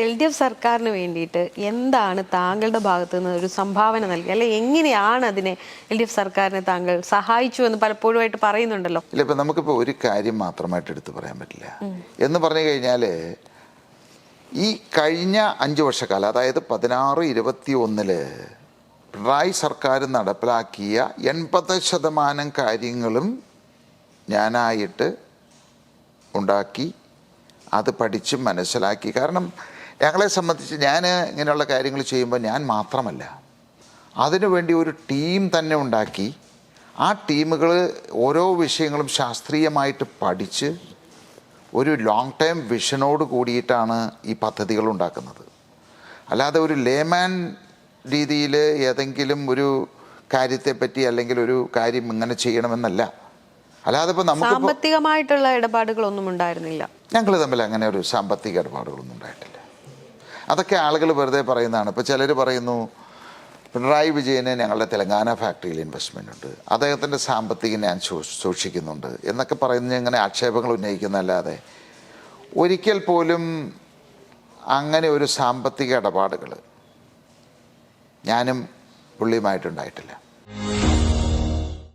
LDF സർക്കാരിന് വേണ്ടിയിട്ട് എന്താണ് താങ്കളുടെ ഭാഗത്ത് നിന്ന് ഒരു സംഭാവന നൽകി, അല്ലെ എങ്ങനെയാണ് അതിനെ LDF സർക്കാരിനെ താങ്കൾ സഹായിച്ചു എന്ന് പലപ്പോഴുമായിട്ട് പറയുന്നുണ്ടല്ലോ? ഇല്ല, ഇപ്പം നമുക്കിപ്പോൾ ഒരു കാര്യം മാത്രമായിട്ട് എടുത്തു പറയാൻ പറ്റില്ല. എന്ന് പറഞ്ഞു കഴിഞ്ഞാൽ ഈ കഴിഞ്ഞ 5 വർഷക്കാലം, അതായത് 16-21 പിണറായി സർക്കാർ നടപ്പിലാക്കിയ 80% കാര്യങ്ങളും ഞാനായിട്ട് ഉണ്ടാക്കി, അത് പഠിച്ച് മനസ്സിലാക്കി. കാരണം ഞങ്ങളെ സംബന്ധിച്ച് ഞാൻ ഇങ്ങനെയുള്ള കാര്യങ്ങൾ ചെയ്യുമ്പോൾ ഞാൻ മാത്രമല്ല, അതിനുവേണ്ടി ഒരു ടീം തന്നെ ഉണ്ടാക്കി. ആ ടീമുകൾ ഓരോ വിഷയങ്ങളും ശാസ്ത്രീയമായിട്ട് പഠിച്ച് ഒരു ലോങ് ടൈം വിഷനോട് കൂടിയിട്ടാണ് ഈ പദ്ധതികൾ ഉണ്ടാക്കുന്നത്. അല്ലാതെ ഒരു ലേമാൻ രീതിയിൽ ഏതെങ്കിലും ഒരു കാര്യത്തെപ്പറ്റി അല്ലെങ്കിൽ ഒരു കാര്യം ഇങ്ങനെ ചെയ്യണമെന്നല്ല. അല്ലാതെ ഇപ്പോൾ നമുക്ക് സാമ്പത്തികമായിട്ടുള്ള ഇടപാടുകളൊന്നും ഉണ്ടായിരുന്നില്ല. ഞങ്ങൾ തമ്മിൽ അങ്ങനെ ഒരു സാമ്പത്തിക ഇടപാടുകളൊന്നും ഉണ്ടായിട്ടില്ല. അതൊക്കെ ആളുകൾ വെറുതെ പറയുന്നതാണ്. ഇപ്പോൾ ചിലർ പറയുന്നു പിണറായി വിജയന് ഞങ്ങളുടെ തെലങ്കാന ഫാക്ടറിയിൽ ഇൻവെസ്റ്റ്മെൻ്റ് ഉണ്ട്, അദ്ദേഹത്തിൻ്റെ സാമ്പത്തികം ഞാൻ സൂക്ഷിക്കുന്നുണ്ട് എന്നൊക്കെ പറയുന്ന ഇങ്ങനെ ആക്ഷേപങ്ങൾ ഉന്നയിക്കുന്നതല്ലാതെ ഒരിക്കൽ പോലും അങ്ങനെ ഒരു സാമ്പത്തിക ഇടപാടുകൾ ഞാനും പുള്ളിയുമായിട്ടുണ്ടായിട്ടില്ല.